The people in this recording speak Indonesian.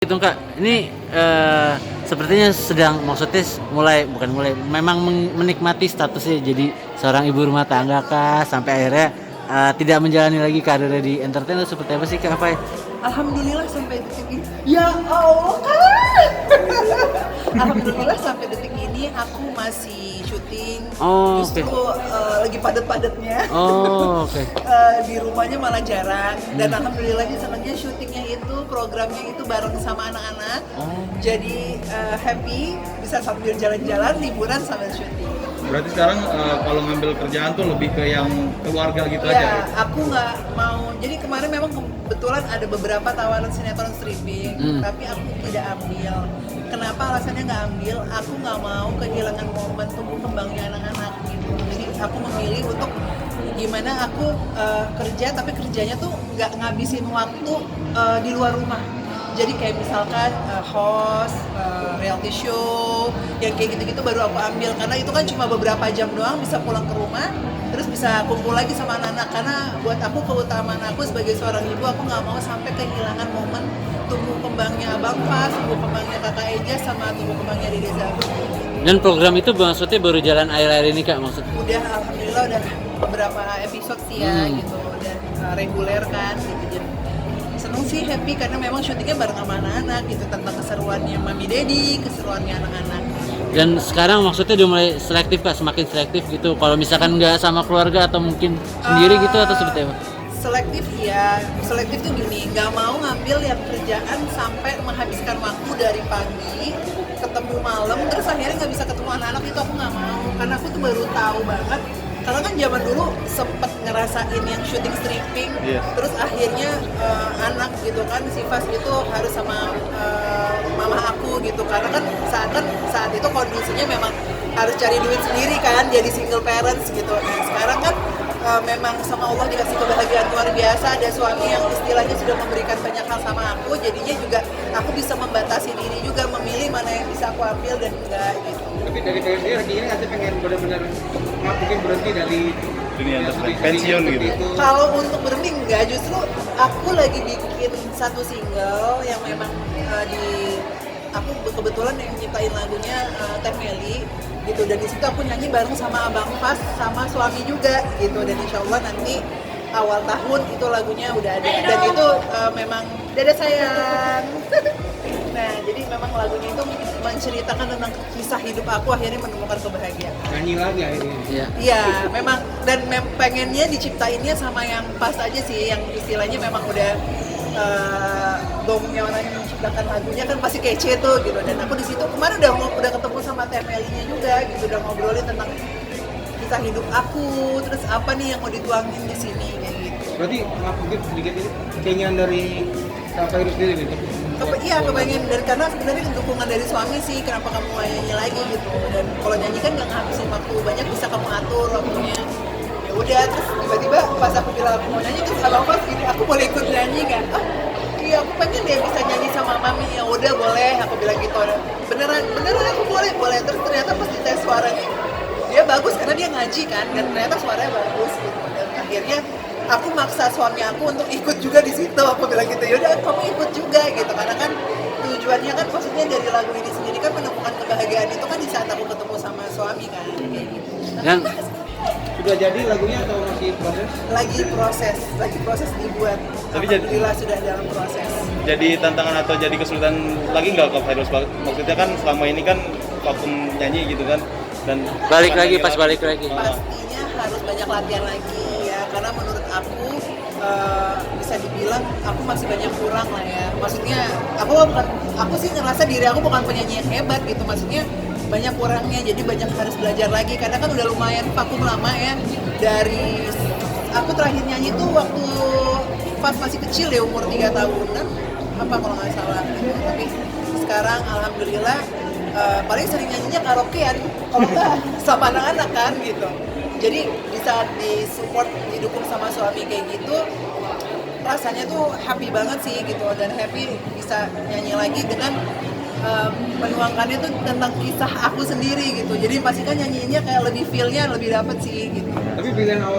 Gitu Kak, ini sepertinya sedang maksudnya memang menikmati statusnya jadi seorang ibu rumah tangga Kak, sampai akhirnya tidak menjalani lagi karirnya di entertain atau seperti apa sih Kak Fai? Alhamdulillah sampai detik ini. Ya Allah kan. Alhamdulillah sampai detik ini aku masih syuting. Oh, Justru lagi padat-padatnya. Oh, oke. Di rumahnya malah jarang. Dan alhamdulillahnya senangnya syutingnya itu programnya itu bareng sama anak-anak. Jadi happy bisa sambil jalan-jalan liburan sambil syuting. Berarti sekarang kalau ngambil kerjaan tuh lebih ke yang keluarga gitu Ya, aja? aku nggak mau. Jadi kemarin memang kebetulan ada beberapa tawaran sinetron stripping, tapi aku tidak ambil. Kenapa alasannya nggak ambil? Aku nggak mau kehilangan momen tumbuh kembangnya anak-anak gitu. Jadi aku memilih untuk gimana aku kerja, tapi kerjanya tuh nggak ngabisin waktu di luar rumah. Jadi kayak misalkan host, reality show, yang kayak gitu-gitu baru aku ambil. Karena itu kan cuma beberapa jam doang, bisa pulang ke rumah, terus bisa kumpul lagi sama anak-anak. Karena buat aku keutamaan aku sebagai seorang ibu, aku nggak mau sampai kehilangan momen tumbuh kembangnya Abang Fas, tumbuh kembangnya Kakak Eja, sama tumbuh kembangnya Dede Zabi. Dan program itu maksudnya baru jalan akhir-akhir ini Kak maksudnya? Udah alhamdulillah udah beberapa episode sih ya gitu, dan reguler kan gitu. Jadi seneng sih, happy karena memang syutingnya bareng sama anak-anak gitu, tentang keseruannya Mami Dedi, keseruannya anak-anak. Dan sekarang maksudnya udah mulai selektif Kak, semakin selektif gitu. Kalau misalkan nggak sama keluarga atau mungkin sendiri gitu atau seperti apa? Selektif ya, selektif tuh gini, nggak mau ngambil yang kerjaan sampai menghabiskan waktu dari pagi ketemu malam, terus akhirnya nggak bisa ketemu anak-anak, itu aku nggak mau. Karena aku tuh baru tahu banget, karena kan zaman dulu sempet ngerasain yang syuting stripping, terus akhirnya anak gitu kan, si Fas itu harus sama mama aku gitu, karena kan saat itu kondisinya memang harus cari duit sendiri kan, jadi single parents gitu. Nah, sekarang kan memang sama Allah dikasih kebahagiaan luar biasa, ada suami yang istilahnya sudah memberikan banyak hal sama aku, jadinya juga aku bisa membatasi diri juga, memilih mana yang bisa aku ambil dan enggak gitu. Tapi dari PSD lagi ini nggak sih pengen benar-benar mungkin berhenti dari dunia pensiun gitu? Kalau untuk berhenti enggak, justru aku lagi bikin satu single yang memang aku kebetulan yang nyiptain lagunya Teh Meli gitu, dan di situ aku nyanyi bareng sama Abang Fas sama suami juga gitu, dan insya Allah nanti awal tahun itu lagunya udah ada, dan itu memang Dede sayang. Nah, jadi memang lagunya itu menceritakan tentang kisah hidup aku akhirnya menemukan kebahagiaan. Nyanyi lagi akhirnya? Iya, memang, dan pengennya diciptainnya sama yang pas aja sih, yang istilahnya memang udah gongnya orang yang menciptakan lagunya kan pasti kece tuh gitu. Dan aku di situ kemarin udah ketemu sama Teh Melinya juga gitu, udah ngobrolin tentang kisah hidup aku, terus apa nih yang mau dituangin di sini kayak gitu. Berarti mungkin sedikit ini keinginan dari Kak Fairu sendiri gitu? Iya, kepengen, dan karena sebenarnya dukungan dari suami sih, kenapa kamu mau nyanyi lagi gitu. Dan kalau nyanyi kan nggak ngabisin waktu banyak, bisa kamu atur waktunya. Ya udah, terus tiba-tiba pas aku bilang aku mau nyanyi, terus abang pas gini, aku boleh ikut nyanyi kan? Oh iya, aku pengen dia bisa nyanyi sama mami. Ya udah boleh, aku bilang gitu. Beneran aku boleh. Terus ternyata pas dites suaranya dia bagus karena dia ngaji kan, dan ternyata suaranya bagus gitu. Dan akhirnya aku maksa suami aku untuk ikut juga di situ. Aku bilang gitu, yaudah kamu ikut juga gitu, karena kan tujuannya kan maksudnya dari lagu ini sendiri kan menemukan kebahagiaan itu kan di saat aku ketemu sama suami kan kayak gitu. Dan Sudah jadi lagunya atau masih proses? Lagi proses dibuat. Tapi Alhamdulillah sudah dalam proses. jadi tantangan atau jadi kesulitan lagi nggak Kak Fairuz? Maksudnya kan selama ini kan vakum nyanyi gitu kan, dan balik lagi pas balik lagi. Pastinya harus banyak latihan lagi ya, karena menurut aku bisa dibilang aku masih banyak kurang lah ya. Maksudnya aku sih ngerasa diri aku bukan penyanyi yang hebat gitu, maksudnya banyak kurangnya, jadi banyak harus belajar lagi karena kan udah lumayan vakum lama ya. Dari aku terakhir nyanyi tuh waktu pas masih kecil ya, umur 3 tahunan apa kalau nggak salah gitu. Tapi sekarang alhamdulillah paling sering nyanyinya karaokean, kalau nggak sama anak-anak kan gitu. Jadi di saat disupport, didukung sama suami kayak gitu, rasanya tuh happy banget sih gitu, dan happy bisa nyanyi lagi dengan menuangkannya tuh tentang kisah aku sendiri gitu. Jadi pasti kan nyanyiinnya kayak lebih feel-nya lebih dapet sih gitu. Tapi pilihan awal